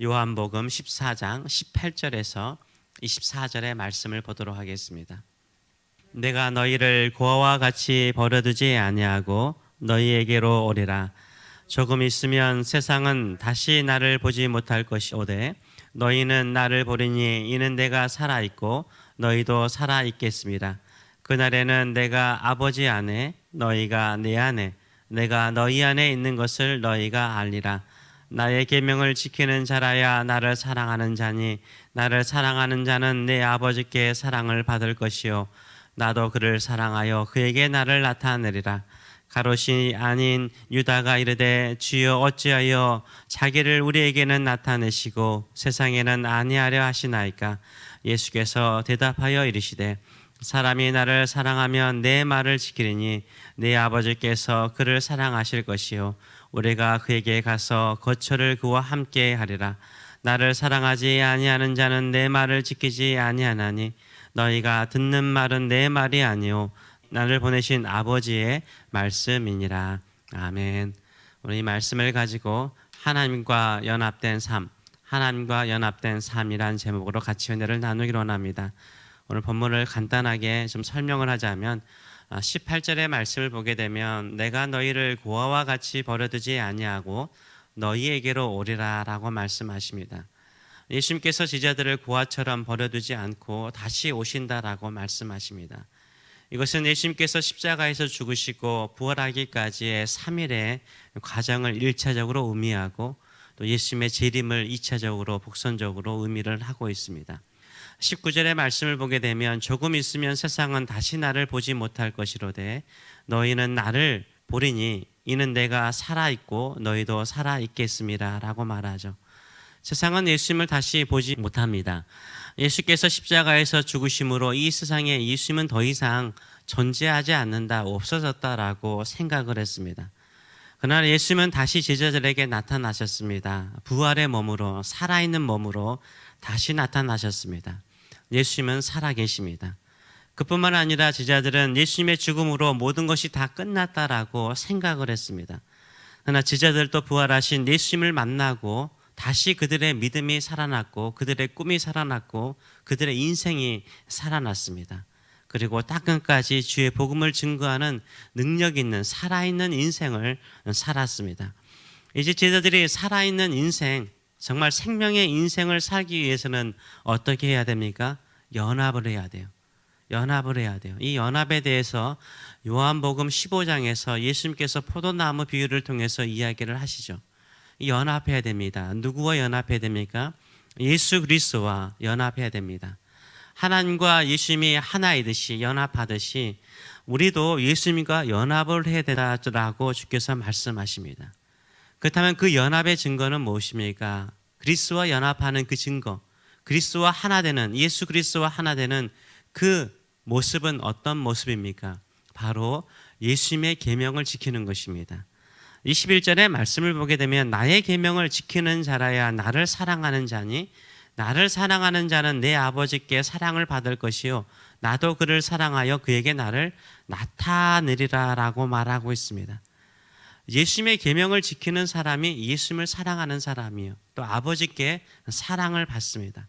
요한복음 14장 18절에서 24절의 말씀을 보도록 하겠습니다. 내가 너희를 고아와 같이 버려두지 아니하고 너희에게로 오리라. 조금 있으면 세상은 다시 나를 보지 못할 것이오되 너희는 나를 보리니 이는 내가 살아있고 너희도 살아있겠습니다. 그날에는 내가 아버지 안에 너희가 내 안에 내가 너희 안에 있는 것을 너희가 알리라. 나의 계명을 지키는 자라야 나를 사랑하는 자니 나를 사랑하는 자는 내 아버지께 사랑을 받을 것이요 나도 그를 사랑하여 그에게 나를 나타내리라. 가롯이 아닌 유다가 이르되 주여 어찌하여 자기를 우리에게는 나타내시고 세상에는 아니하려 하시나이까. 예수께서 대답하여 이르시되 사람이 나를 사랑하면 내 말을 지키리니 내 아버지께서 그를 사랑하실 것이요 우리가 그에게 가서 거처를 그와 함께 하리라. 나를 사랑하지 아니하는 자는 내 말을 지키지 아니하나니 너희가 듣는 말은 내 말이 아니요 나를 보내신 아버지의 말씀이니라. 아멘. 오늘 이 말씀을 가지고 하나님과 연합된 삶, 하나님과 연합된 삶이란 제목으로 같이 은혜를 나누기로 원합니다. 오늘 본문을 간단하게 좀 설명을 하자면 18절의 말씀을 보게 되면 내가 너희를 고아와 같이 버려두지 아니하고 너희에게로 오리라 라고 말씀하십니다. 예수님께서 제자들을 고아처럼 버려두지 않고 다시 오신다라고 말씀하십니다. 이것은 예수님께서 십자가에서 죽으시고 부활하기까지의 3일의 과정을 1차적으로 의미하고 또 예수님의 재림을 2차적으로 복선적으로 의미를 하고 있습니다. 19절의 말씀을 보게 되면 조금 있으면 세상은 다시 나를 보지 못할 것이로되 너희는 나를 보리니 이는 내가 살아있고 너희도 살아있겠습니다 라고 말하죠. 세상은 예수님을 다시 보지 못합니다. 예수께서 십자가에서 죽으심으로 이 세상에 예수님은 더 이상 존재하지 않는다, 없어졌다라고 생각을 했습니다. 그러나 예수님은 다시 제자들에게 나타나셨습니다. 부활의 몸으로, 살아있는 몸으로 다시 나타나셨습니다. 예수님은 살아계십니다. 그뿐만 아니라 제자들은 예수님의 죽음으로 모든 것이 다 끝났다라고 생각을 했습니다. 그러나 제자들도 부활하신 예수님을 만나고 다시 그들의 믿음이 살아났고 그들의 꿈이 살아났고 그들의 인생이 살아났습니다. 그리고 땅끝까지 주의 복음을 증거하는 능력 있는 살아있는 인생을 살았습니다. 이제 제자들이 살아있는 인생, 정말 생명의 인생을 살기 위해서는 어떻게 해야 됩니까? 연합을 해야 돼요. 연합을 해야 돼요. 이 연합에 대해서 요한복음 15장에서 예수님께서 포도나무 비유를 통해서 이야기를 하시죠. 이 연합해야 됩니다. 누구와 연합해야 됩니까? 예수 그리스도와 연합해야 됩니다. 하나님과 예수님이 하나이듯이 연합하듯이 우리도 예수님과 연합을 해야 된다라고 주께서 말씀하십니다. 그렇다면 그 연합의 증거는 무엇입니까? 그리스도와 연합하는 그 증거, 그리스도와 하나 되는, 예수 그리스도와 하나 되는 그 모습은 어떤 모습입니까? 바로 예수님의 계명을 지키는 것입니다. 21절의 말씀을 보게 되면 나의 계명을 지키는 자라야 나를 사랑하는 자니 나를 사랑하는 자는 내 아버지께 사랑을 받을 것이요 나도 그를 사랑하여 그에게 나를 나타내리라 라고 말하고 있습니다. 예수님의 계명을 지키는 사람이 예수님을 사랑하는 사람이요 또 아버지께 사랑을 받습니다.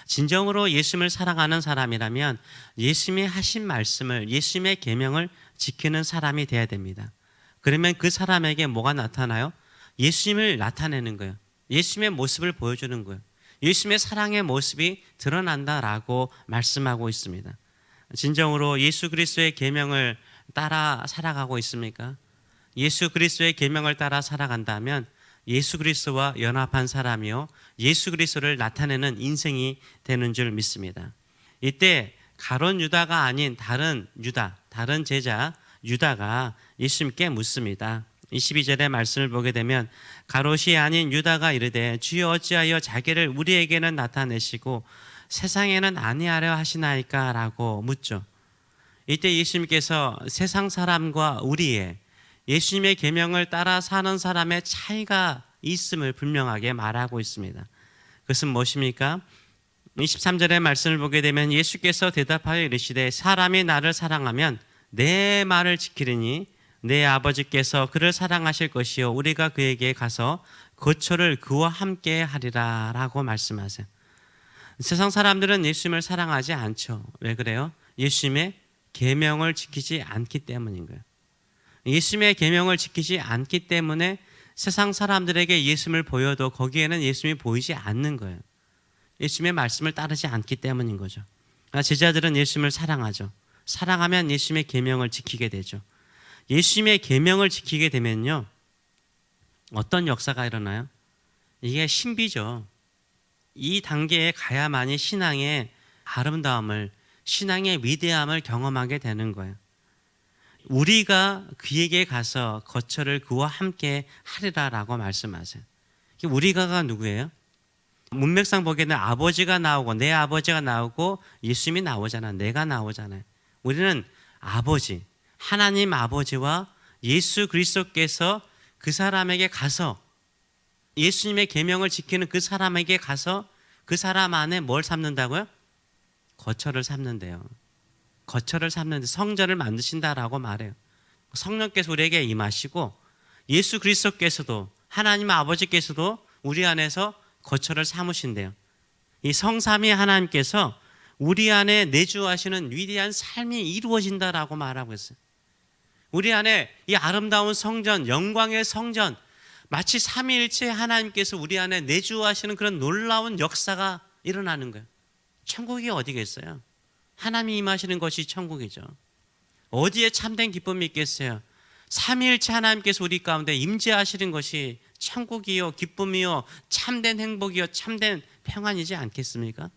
진정으로 예수님을 사랑하는 사람이라면 예수님이 하신 말씀을 예수님의 계명을 지키는 사람이 돼야 됩니다. 그러면 그 사람에게 뭐가 나타나요? 예수님을 나타내는 거예요. 예수님의 모습을 보여주는 거예요. 예수님의 사랑의 모습이 드러난다라고 말씀하고 있습니다. 진정으로 예수 그리스도의 계명을 따라 살아가고 있습니까? 예수 그리스도의 계명을 따라 살아간다면 예수 그리스도와 연합한 사람이요 예수 그리스도를 나타내는 인생이 되는 줄 믿습니다. 이때 가룟 유다가 아닌 다른 유다, 다른 제자 유다가 예수님께 묻습니다. 22절의 말씀을 보게 되면 가롯이 아닌 유다가 이르되 주여 어찌하여 자기를 우리에게는 나타내시고 세상에는 아니하려 하시나이까 라고 묻죠. 이때 예수님께서 세상 사람과 우리의 예수님의 계명을 따라 사는 사람의 차이가 있음을 분명하게 말하고 있습니다. 그것은 무엇입니까? 23절의 말씀을 보게 되면 예수께서 대답하여 이르시되 사람이 나를 사랑하면 내 말을 지키리니 내 아버지께서 그를 사랑하실 것이요 우리가 그에게 가서 거처를 그와 함께 하리라 라고 말씀하세요. 세상 사람들은 예수님을 사랑하지 않죠. 왜 그래요? 예수님의 계명을 지키지 않기 때문인 거예요. 예수님의 계명을 지키지 않기 때문에 세상 사람들에게 예수님을 보여도 거기에는 예수님이 보이지 않는 거예요. 예수님의 말씀을 따르지 않기 때문인 거죠. 제자들은 예수님을 사랑하죠. 사랑하면 예수님의 계명을 지키게 되죠. 예수님의 계명을 지키게 되면요, 어떤 역사가 일어나요? 이게 신비죠. 이 단계에 가야만이 신앙의 아름다움을, 신앙의 위대함을 경험하게 되는 거예요. 우리가 그에게 가서 거처를 그와 함께 하리라라고 말씀하세요. 우리가가 누구예요? 문맥상 보기에는 아버지가 나오고 내 아버지가 나오고 예수님이 나오잖아. 내가 나오잖아요. 우리는 아버지, 하나님 아버지와 예수 그리스도께서 그 사람에게 가서, 예수님의 계명을 지키는 그 사람에게 가서 그 사람 안에 뭘 삼는다고요? 거처를 삼는데요. 거처를 삼는데 성전을 만드신다라고 말해요. 성령께서 우리에게 임하시고 예수 그리스도께서도, 하나님 아버지께서도 우리 안에서 거처를 삼으신대요. 이 성삼위 하나님께서 우리 안에 내주하시는 위대한 삶이 이루어진다라고 말하고 있어요. 우리 안에 이 아름다운 성전, 영광의 성전, 마치 삼위일체 하나님께서 우리 안에 내주하시는 그런 놀라운 역사가 일어나는 거예요. 천국이 어디겠어요? 하나님이 임하시는 것이 천국이죠. 어디에 참된 기쁨이 있겠어요? 삼위일체 하나님께서 우리 가운데 임재하시는 것이 천국이요, 기쁨이요, 참된 행복이요, 참된 평안이지 않겠습니까?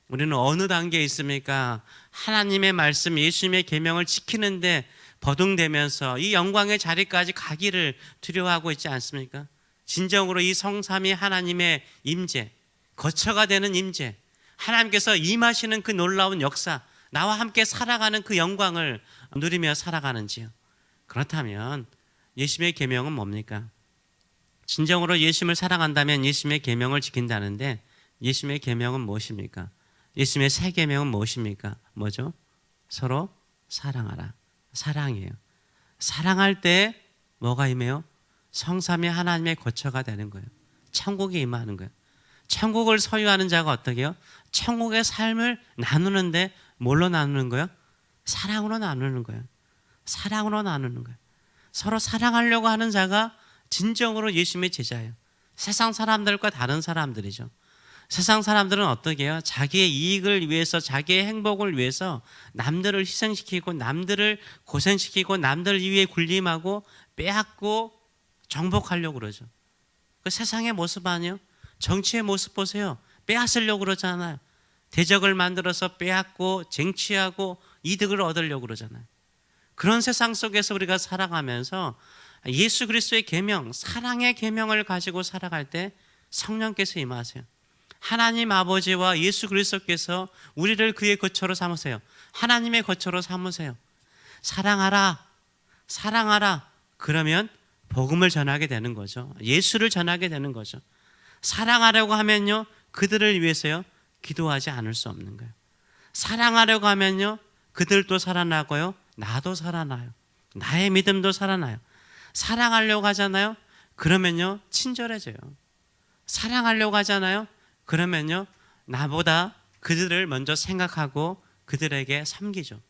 우리는 어느 단계에 있습니까? 하나님의 말씀, 예수님의 계명을 지키는데 버둥대면서 이 영광의 자리까지 가기를 두려워하고 있지 않습니까? 진정으로 이 성삼위 하나님의 임재, 거처가 되는 임재, 하나님께서 임하시는 그 놀라운 역사, 나와 함께 살아가는 그 영광을 누리며 살아가는지요? 그렇다면 예수님의 계명은 뭡니까? 진정으로 예수님을 사랑한다면 예수님의 계명을 지킨다는데, 예수님의 계명은 무엇입니까? 예수님의 새 계명은 무엇입니까? 뭐죠? 서로 사랑하라. 사랑이에요. 사랑할 때 뭐가 임해요? 성삼위 하나님의 거처가 되는 거예요. 천국이 임하는 거예요. 천국을 소유하는 자가 어떻게 해요? 천국의 삶을 나누는데 뭘로 나누는 거예요? 사랑으로 나누는 거예요. 사랑으로 나누는 거예요. 서로 사랑하려고 하는 자가 진정으로 예수님의 제자예요. 세상 사람들과 다른 사람들이죠. 세상 사람들은 어떻게 해요? 자기의 이익을 위해서, 자기의 행복을 위해서 남들을 희생시키고 남들을 고생시키고 남들 위에 군림하고 빼앗고 정복하려고 그러죠. 그 세상의 모습 아니에요? 정치의 모습 보세요. 빼앗으려고 그러잖아요. 대적을 만들어서 빼앗고 쟁취하고 이득을 얻으려고 그러잖아요. 그런 세상 속에서 우리가 살아가면서 예수 그리스도의 계명, 사랑의 계명을 가지고 살아갈 때 성령께서 임하세요. 하나님 아버지와 예수 그리스도께서 우리를 그의 거처로 삼으세요. 하나님의 거처로 삼으세요. 사랑하라, 사랑하라. 그러면 복음을 전하게 되는 거죠. 예수를 전하게 되는 거죠. 사랑하려고 하면요, 그들을 위해서요, 기도하지 않을 수 없는 거예요. 사랑하려고 하면요, 그들도 살아나고요, 나도 살아나요. 나의 믿음도 살아나요. 사랑하려고 하잖아요. 그러면요, 친절해져요. 사랑하려고 하잖아요. 그러면요, 나보다 그들을 먼저 생각하고 그들에게 섬기죠.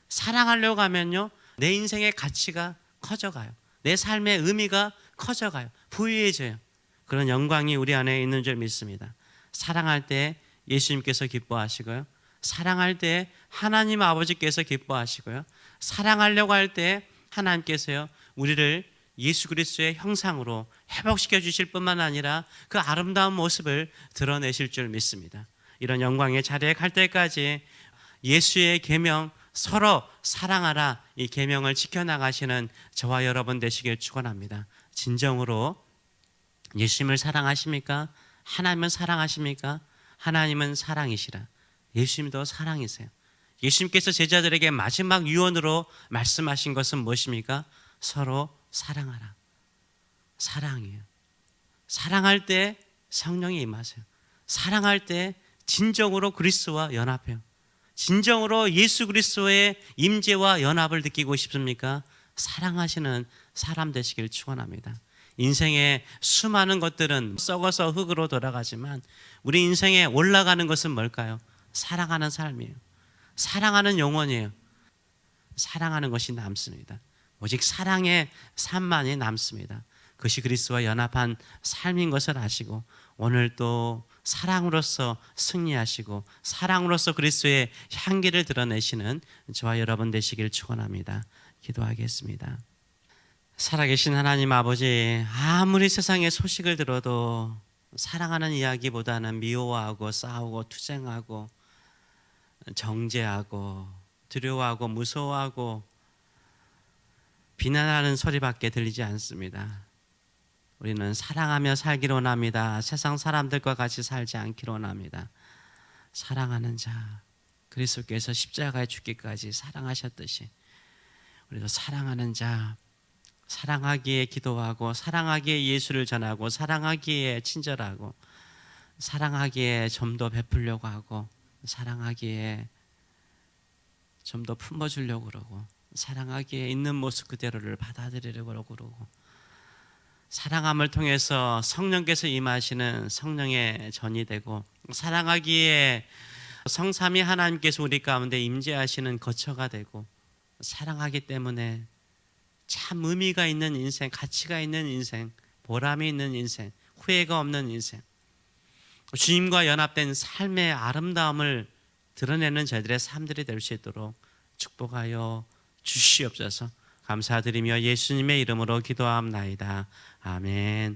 사랑하려고 하면요, 내 인생의 가치가 커져가요. 내 삶의 의미가 커져가요. 부유해져요. 그런 영광이 우리 안에 있는 줄 믿습니다. 사랑할 때 예수님께서 기뻐하시고요, 사랑할 때 하나님 아버지께서 기뻐하시고요, 사랑하려고 할 때 하나님께서요, 우리를 예수 그리스도의 형상으로 회복시켜 주실 뿐만 아니라 그 아름다운 모습을 드러내실 줄 믿습니다. 이런 영광의 자리에 갈 때까지 예수의 계명, 서로 사랑하라, 이 계명을 지켜나가시는 저와 여러분 되시길 축원합니다. 진정으로 예수님을 사랑하십니까? 하나님은 사랑하십니까? 하나님은 사랑이시라. 예수님도 사랑이세요. 예수님께서 제자들에게 마지막 유언으로 말씀하신 것은 무엇입니까? 서로 사랑하라. 사랑이에요. 사랑할 때 성령이 임하세요. 사랑할 때 진정으로 그리스도와 연합해요. 진정으로 예수 그리스도의 임재와 연합을 느끼고 싶습니까? 사랑하시는 사람 되시길 축원합니다. 인생의 수많은 것들은 썩어서 흙으로 돌아가지만 우리 인생에 올라가는 것은 뭘까요? 사랑하는 삶이에요. 사랑하는 영혼이에요. 사랑하는 것이 남습니다. 오직 사랑의 삶만이 남습니다. 그것이 그리스도와 연합한 삶인 것을 아시고 오늘 또 사랑으로서 승리하시고 사랑으로서 그리스도의 향기를 드러내시는 저와 여러분 되시길 축원합니다. 기도하겠습니다. 살아계신 하나님 아버지, 아무리 세상의 소식을 들어도 사랑하는 이야기보다는 미워하고 싸우고 투쟁하고 정죄하고 두려워하고 무서워하고 비난하는 소리밖에 들리지 않습니다. 우리는 사랑하며 살기로 원합니다. 세상 사람들과 같이 살지 않기로 원합니다. 사랑하는 자, 그리스도께서 십자가에 죽기까지 사랑하셨듯이 우리도 사랑하는 자, 사랑하기에 기도하고 사랑하기에 예수를 전하고 사랑하기에 친절하고 사랑하기에 좀 더 베풀려고 하고 사랑하기에 좀 더 품어주려고 그러고 사랑하기에 있는 모습 그대로를 받아들이려고 그러고 사랑함을 통해서 성령께서 임하시는 성령의 전이 되고 사랑하기에 성삼위 하나님께서 우리 가운데 임재하시는 거처가 되고 사랑하기 때문에 참 의미가 있는 인생, 가치가 있는 인생, 보람이 있는 인생, 후회가 없는 인생, 주님과 연합된 삶의 아름다움을 드러내는 저희들의 삶들이 될 수 있도록 축복하여 주시옵소서. 감사드리며 예수님의 이름으로 기도함나이다. 아멘.